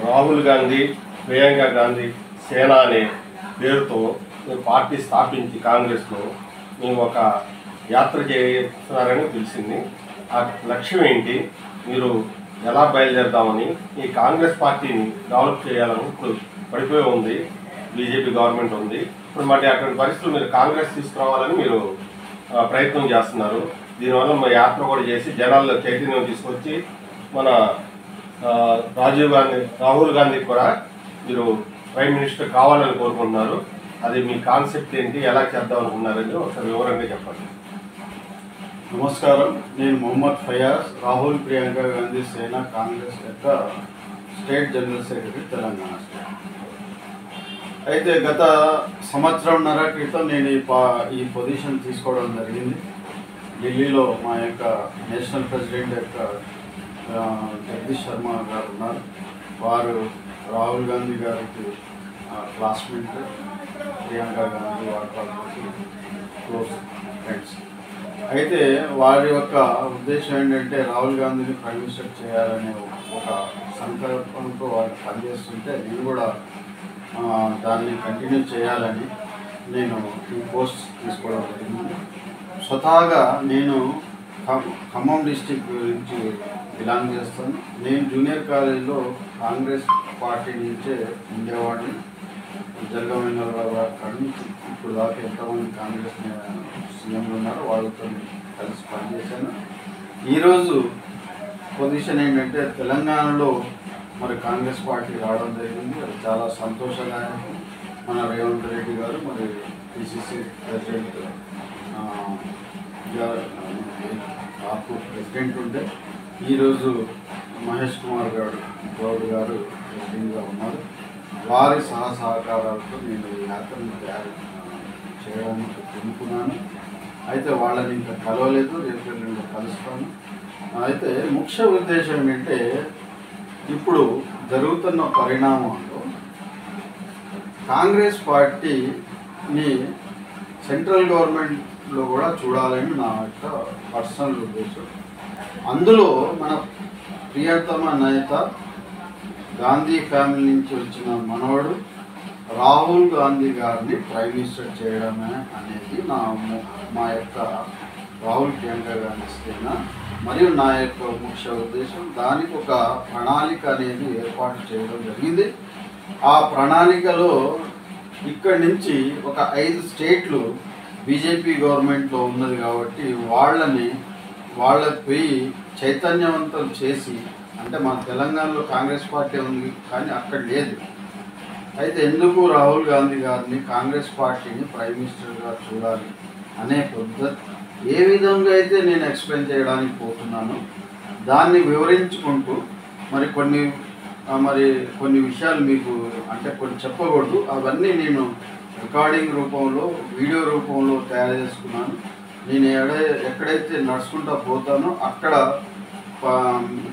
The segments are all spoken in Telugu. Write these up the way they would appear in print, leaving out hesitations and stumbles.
రాహుల్ గాంధీ, ప్రియాంక గాంధీ సేన అనే పేరుతో పార్టీ స్థాపించి కాంగ్రెస్లో మేము ఒక యాత్ర చేస్తున్నారని తెలిసింది. ఆ లక్ష్యం ఏంటి, మీరు ఎలా బయలుదేరదామని, ఈ కాంగ్రెస్ పార్టీని డెవలప్ చేయాలని ఇప్పుడు పడిపోయి ఉంది, బీజేపీ గవర్నమెంట్ ఉంది. ఇప్పుడు మళ్ళీ అటువంటి పరిస్థితులు మీరు కాంగ్రెస్ తీసుకురావాలని మీరు ప్రయత్నం చేస్తున్నారు. దీనివల్ల మా యాత్ర కూడా చేసి జనాల్లో చైతన్యం తీసుకొచ్చి మన రాహుల్ గాంధీకి కూడా మీరు ప్రైమ్ మినిస్టర్ కావాలని కోరుకుంటున్నారు. అది మీ కాన్సెప్ట్ ఏంటి, ఎలా చేద్దాం అనుకున్నారని ఒకసారి వివరంగా చెప్పండి. నమస్కారం, నేను మొహమ్మద్ ఫయాజ్, రాహుల్ ప్రియాంక గాంధీ సేన కాంగ్రెస్ యొక్క state general secretary, Telangana state. అయితే గత సంవత్సరంన్నర క్రితం నేను ఈ పొజిషన్ తీసుకోవడం జరిగింది. ఢిల్లీలో మా యొక్క నేషనల్ ప్రెసిడెంట్ యొక్క జగదీష్ శర్మ గారు ఉన్నారు. వారు రాహుల్ గాంధీ గారికి క్లాస్మేట్, ప్రియాంక గాంధీ వారి క్లోజ్ ఫ్రెండ్స్. అయితే వారి యొక్క ఉద్దేశం ఏంటంటే రాహుల్ గాంధీని ప్రైమ్ మినిస్టర్ చేయాలనే ఒక సంకల్పంతో వారు పనిచేస్తుంటే నేను కూడా దాన్ని కంటిన్యూ చేయాలని నేను ఈ పోస్ట్ తీసుకోవడం జరిగింది. స్వతహాగా నేను ఖమ్మం డిస్టిక్ నుంచి బిలాంగ్ చేస్తాను. నేను జూనియర్ కాలేజీలో కాంగ్రెస్ పార్టీ నుంచే ఉండేవాడిని. జరగమైన కానీ ఇప్పుడు దాకా ఎంతమంది కాంగ్రెస్ సీఎంలు ఉన్నారో వాళ్ళతో కలిసి పనిచేశాను. ఈరోజు పొజిషన్ ఏంటంటే తెలంగాణలో మరి కాంగ్రెస్ పార్టీ రావడం జరిగింది. అది చాలా సంతోషదాయకం. మన రేవంత్ రెడ్డి గారు మరి పిసిసి ప్రెసిడెంట్ ఆకు ప్రెసిడెంట్ ఉంటే ఈరోజు మహేష్ కుమార్ గౌడ్ గారు ప్రెసిడెంట్గా ఉన్నారు. వారి సహకారాలతో నేను ఈ యాత్రను తయారు చేయడానికి అనుకున్నాను. అయితే వాళ్ళని ఇంకా కలవలేదు, రేపు నేను కలుస్తాను. అయితే ముఖ్య ఉద్దేశం ఏంటంటే ఇప్పుడు జరుగుతున్న పరిణామంలో కాంగ్రెస్ పార్టీని సెంట్రల్ గవర్నమెంట్లో కూడా చూడాలని నా యొక్క పర్సనల్ ఉద్దేశం. అందులో మన ప్రియతమ నేత గాంధీ ఫ్యామిలీ నుంచి వచ్చిన మనవడు రాహుల్ గాంధీ గారిని ప్రైమ్ మినిస్టర్ చేయడమే అనేది మా యొక్క రాహుల్ ప్రియాంక గాంధీ సేన మరియు నా యొక్క ముఖ్య ఉద్దేశం. దానికి ఒక ప్రణాళిక అనేది ఏర్పాటు చేయడం జరిగింది. ఆ ప్రణాళికలో ఇక్కడి నుంచి ఒక 5 స్టేట్లు బీజేపీ గవర్నమెంట్లో ఉన్నది కాబట్టి వాళ్ళకి పోయి చైతన్యవంతం చేసి, అంటే మన తెలంగాణలో కాంగ్రెస్ పార్టీ ఉంది కానీ అక్కడ లేదు. అయితే ఎందుకు రాహుల్ గాంధీ గారిని కాంగ్రెస్ పార్టీని ప్రైమ్ మినిస్టర్గా చూడాలి అనే ఏ విధంగా అయితే నేను ఎక్స్ప్లెయిన్ చేయడానికి పోతున్నానో దాన్ని వివరించుకుంటూ కొన్ని విషయాలు మీకు అంటే కొన్ని చెప్పకూడదు, అవన్నీ నేను రికార్డింగ్ రూపంలో వీడియో రూపంలో తయారు చేసుకున్నాను. నేను ఎక్కడైతే నడుచుకుంటూ పోతానో అక్కడ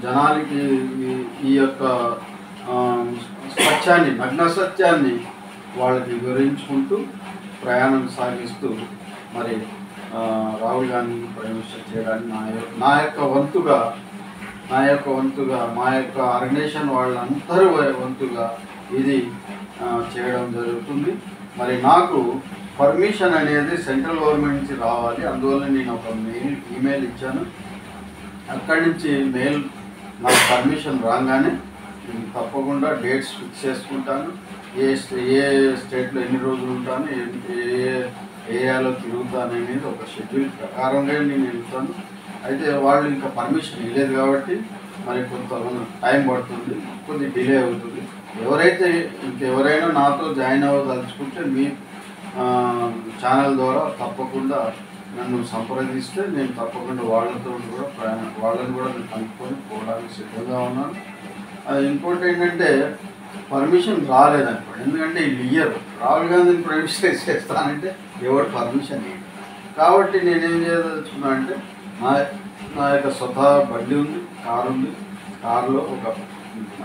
జనాలకి ఈ యొక్క సత్యాన్ని, నగ్న సత్యాన్ని వాళ్ళకి వివరించుకుంటూ ప్రయాణం సాగిస్తూ మరి రాహుల్ గాంధీని ప్రైమ్ మినిస్టర్ చేయడానికి నా యొక్క వంతుగా మా యొక్క ఆర్గనైజేషన్ వాళ్ళందరూ వంతుగా ఇది చేయడం జరుగుతుంది. మరి నాకు పర్మిషన్ అనేది సెంట్రల్ గవర్నమెంట్ నుంచి రావాలి. అందువల్ల నేను ఒక ఈమెయిల్ ఇచ్చాను. అక్కడి నుంచి మెయిల్ నాకు పర్మిషన్ రాగానే నేను తప్పకుండా డేట్స్ ఫిక్స్ చేసుకుంటాను. ఏ స్టేట్లో ఎన్ని రోజులు ఉంటాను, ఏ ఏరియాలో తిరుగుతాను అనేది ఒక షెడ్యూల్ ప్రకారంగా నేను వెళ్తాను. అయితే వాళ్ళు ఇంకా పర్మిషన్ ఇవ్వలేదు కాబట్టి మరి కొంత టైం పడుతుంది, కొద్ది డిలే అవుతుంది. ఎవరైనా నాతో జాయిన్ అవ్వదలుచుకుంటే మీ ఛానల్ ద్వారా తప్పకుండా నన్ను సంప్రదిస్తే నేను తప్పకుండా వాళ్ళని కూడా నేను కనుక్కొని పోవడానికి సిద్ధంగా ఉన్నాను. ఇంకోటి ఏంటంటే పర్మిషన్ రాలేదనుకోండి, ఎందుకంటే వీళ్ళు ఇయ్యరు. రాహుల్ గాంధీని ప్రైమ్ మినిస్టర్ చేస్తానంటే ఎవరు పర్మిషన్ ఇవ్వరు. కాబట్టి నేనేం చేయదలుచుకున్నా అంటే నా యొక్క స్వతహా బండి ఉంది, కారు ఉంది. కారులో ఒక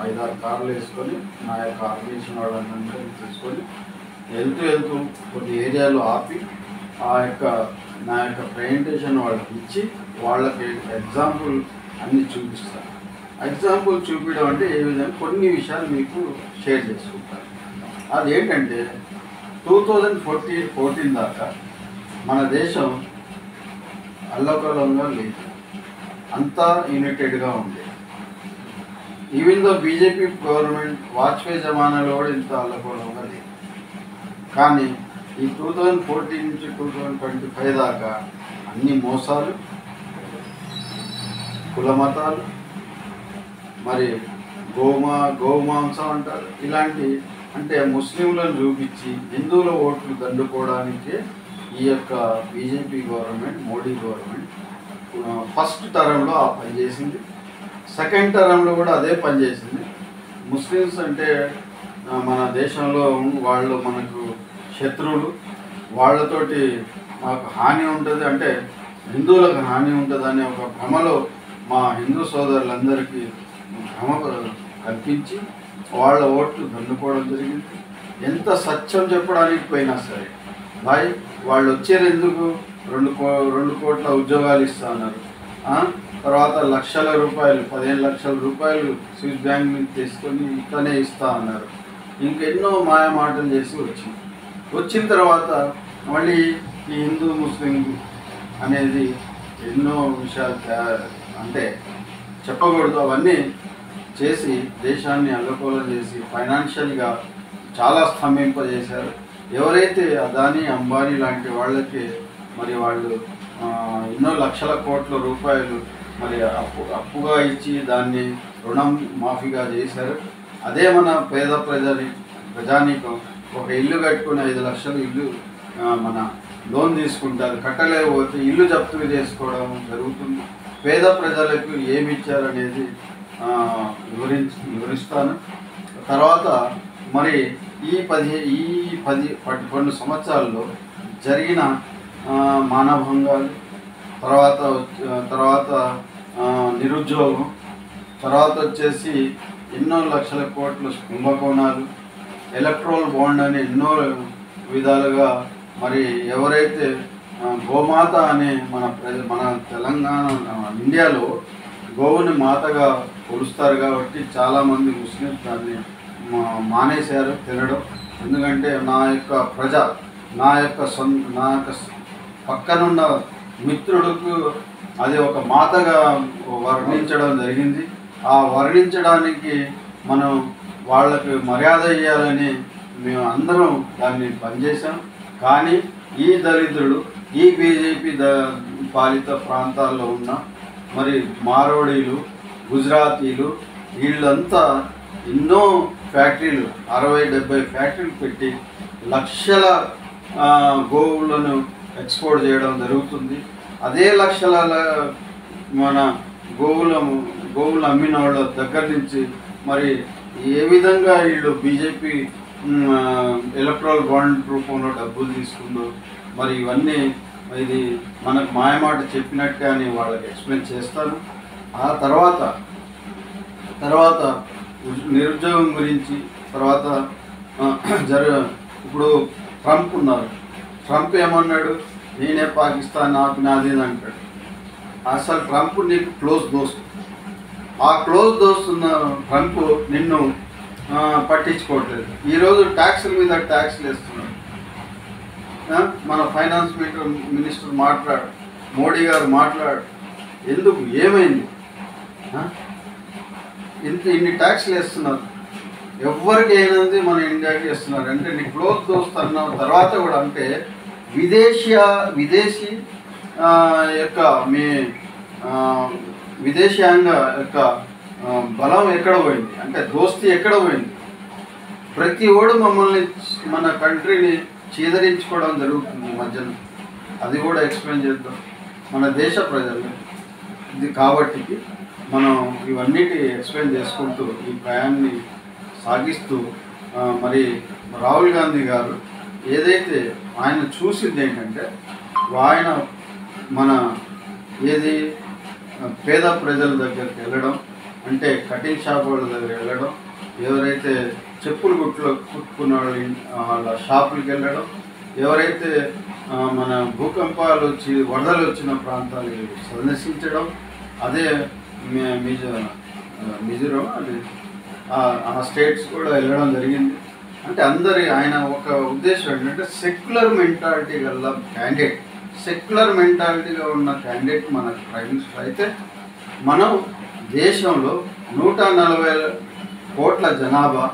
5-6 కార్లు వేసుకొని నా యొక్క ఆర్గనైజేషన్ వాళ్ళందరినీ తీసుకొని వెళ్తూ కొన్ని ఏరియాలో ఆపి నా యొక్క ప్రజెంటేషన్ వాళ్ళకి ఇచ్చి వాళ్ళకి ఎగ్జాంపుల్ అన్నీ చూపిస్తాను. ఎగ్జాంపుల్ చూపించడం అంటే ఏ విధంగా కొన్ని విషయాలు మీకు షేర్ చేసుకుంటాను. అదేంటంటే 2014 దాకా మన దేశం అల్లకల్లోలంగా లేదు, అంతా యూనైటెడ్గా ఉండేది. Even though BJP government Vajpayee జమానాలో కూడా ఇంత అల్లకల్లోలంగా లేదు. కానీ ఈ 2014 నుంచి 2025 దాకా అన్ని మోసాలు, కుల మతాలు, మరి గోమాంసం అంటారు, ఇలాంటి అంటే ముస్లింలను చూపించి హిందువుల ఓట్లు దండుకోవడానికే ఈ యొక్క BJP government, Modi government first టర్మ్లో ఆ పని చేసింది. సెకండ్ టర్మ్లో కూడా అదే పని చేసింది. ముస్లిమ్స్ అంటే మన దేశంలో వాళ్ళు మనకు శత్రువులు, వాళ్ళతోటి మాకు హాని ఉంటుంది, అంటే హిందువులకు హాని ఉంటుంది అనే ఒక భ్రమలో మా హిందూ సోదరులందరికీ భ్రమ కల్పించి వాళ్ళ ఓట్లు దండుకోవడం జరిగింది. ఎంత సత్యం చెప్పడానికి పోయినా సరే భాయ్ వాళ్ళు వచ్చారు ఎందుకు, 2 కోట్ల ఉద్యోగాలు ఇస్తా అన్నారు. తర్వాత లక్షల రూపాయలు, 15 లక్షల రూపాయలు స్విస్ బ్యాంక్ నుంచి తీసుకొని ఇట్లనే ఇస్తా అన్నారు. ఇంకెన్నో మాయ మాటలు చేసి వచ్చిన తర్వాత మళ్ళీ ఈ హిందూ ముస్లిం అనేది ఎన్నో విషయాలు అంటే చెప్పకూడదు అవన్నీ చేసి దేశాన్ని అల్లకల్లోలం చేసి ఫైనాన్షియల్గా చాలా స్తంభింపజేశారు. ఎవరైతే అదానీ, అంబానీ లాంటి వాళ్ళకి మరి వాళ్ళు ఎన్నో లక్షల కోట్ల రూపాయలు మరి అప్పుగా ఇచ్చి దాన్ని రుణం మాఫీగా చేశారు. అదే మన పేద ప్రజానీకం ఒక ఇల్లు కట్టుకుని 5 లక్షలు ఇల్లు మన లోన్ తీసుకుంటారు, కట్టలేకపోతే ఇల్లు జప్తు చేసుకోవడం జరుగుతుంది. పేద ప్రజలకు ఏమి ఇచ్చారనేది వివరిస్తాను. తర్వాత మరి ఈ 11 సంవత్సరాల్లో జరిగిన మానభంగాలు, తర్వాత నిరుద్యోగం, తర్వాత వచ్చేసి ఎన్నో లక్షల కోట్ల కుంభకోణాలు, ఎలక్ట్రల్ బాండ్ అని ఎన్నో విధాలుగా మరి ఎవరైతే గోమాత అనే మన తెలంగాణ ఇండియాలో గోవుని మాతగా కొలుస్తారు కాబట్టి చాలామంది ముస్లిమ్స్ దాన్ని మానేశారు తినడం. ఎందుకంటే నా యొక్క పక్కనున్న మిత్రుడికి అది ఒక మాతగా వర్ణించడం జరిగింది. ఆ వర్ణించడానికి మనం వాళ్ళకి మర్యాద ఇవ్వాలని మేము అందరం దాన్ని పనిచేసాం. కానీ ఈ దళితుడు, ఈ బీజేపీ పాలిత ప్రాంతాల్లో ఉన్న మరి మారోడీలు, గుజరాతీలు వీళ్ళంతా ఎన్నో ఫ్యాక్టరీలు 60-70 ఫ్యాక్టరీలు పెట్టి లక్షల గోవులను ఎక్స్పోర్ట్ చేయడం జరుగుతుంది. అదే లక్షల మన గోవులు అమ్మిన వాళ్ళ దగ్గర నుంచి మరి ఏ విధంగా వీళ్ళు బీజేపీ ఎలక్ట్రల్ బాండ్ రూపంలో డబ్బులు తీసుకుందో మరి ఇవన్నీ ఇది మనకు మాయమాట చెప్పినట్టే అని వాళ్ళకి ఎక్స్ప్లెయిన్ చేస్తాను. ఆ తర్వాత నిరుద్యోగం గురించి తర్వాత ఇప్పుడు ట్రంప్ ఉన్నారు. ట్రంప్ ఏమన్నాడు, నేనే పాకిస్తాన్ నాది అంటాడు. అసలు ట్రంప్ నీకు క్లోజ్ దోస్తు. ఆ క్లోజ్ దోస్తున్న ట్రంప్ నిన్ను పట్టించుకోవట్లేదు. ఈరోజు ట్యాక్సుల మీద ట్యాక్స్లు వేస్తున్నాడు. మన ఫైనాన్స్ మినిస్టర్ మోడీ గారు మాట్లాడు, ఎందుకు ఏమైంది, ఇన్ని ట్యాక్స్లు వేస్తున్నారు, ఎవరికి అయినది మన ఇండియాకి వేస్తున్నారు అంటే నీ క్లోజ్ దోస్త్ అన్న తర్వాత కూడా అంటే విదేశీ యొక్క మీ విదేశాంగ యొక్క బలం ఎక్కడ పోయింది అంటే దోస్తీ ఎక్కడ పోయింది. ప్రతి ఓడు మమ్మల్ని మన కంట్రీని చీదరించుకోవడం జరుగుతుంది మధ్యన. అది కూడా ఎక్స్ప్లెయిన్ చేద్దాం మన దేశ ప్రజలు. ఇది కాబట్టి మనం ఇవన్నిటి ఎక్స్ప్లెయిన్ చేసుకుంటూ ఈ ప్రయాణాన్ని సాగిస్తూ మరి రాహుల్ గాంధీ గారు ఏదైతే ఆయన చూసింది ఏంటంటే ఆయన మన పేద ప్రజల దగ్గరికి వెళ్ళడం, అంటే కటింగ్ షాప్ వాళ్ళ దగ్గర వెళ్ళడం, ఎవరైతే చెప్పులు కుట్టుకున్న వాళ్ళ షాపులకు వెళ్ళడం, ఎవరైతే మన భూకంపాలు వరదలు వచ్చిన ప్రాంతాలు సందర్శించడం, అదే మిజోరం అది ఆ స్టేట్స్ కూడా వెళ్ళడం జరిగింది. అంటే ఆయన ఒక ఉద్దేశం ఏంటంటే సెక్యులర్ మెంటాలిటీ గల క్యాండిడేట్, సెక్యులర్ మెంటాలిటీగా ఉన్న క్యాండిడేట్ మన ప్రైమ్ మినిస్టర్ అయితే మనం దేశంలో 140 కోట్ల జనాభా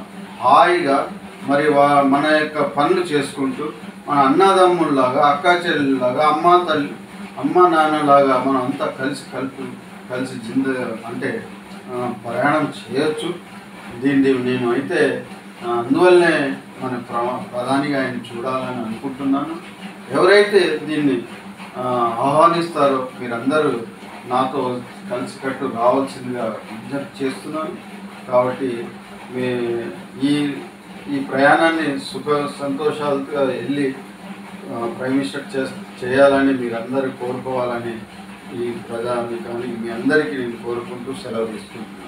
హాయిగా మరి మన యొక్క పనులు చేసుకుంటూ మన అన్నదమ్ముల్లాగా అక్కా చెల్లెల్లాగా అమ్మ నాన్నలాగా మనం అంతా కలిసి అంటే ప్రయాణం చేయొచ్చు. దీన్ని నేను అయితే అందువల్లనే మన ప్రధానిగా ఆయన చూడాలని అనుకుంటున్నాను. ఎవరైతే దీన్ని ఆహ్వానిస్తారో మీరందరూ నాతో కలిసికట్టు రావాల్సిందిగా విజ్ఞప్తి చేస్తున్నాను. కాబట్టి ఈ ప్రయాణాన్ని సుఖ సంతోషాలతో వెళ్ళి ప్రైమ్ మినిస్టర్ చేయాలని మీరందరూ కోరుకోవాలని ఈ ప్రజాని కానీ మీ అందరికీ నేను కోరుకుంటూ సెలవు ఇస్తున్నాను.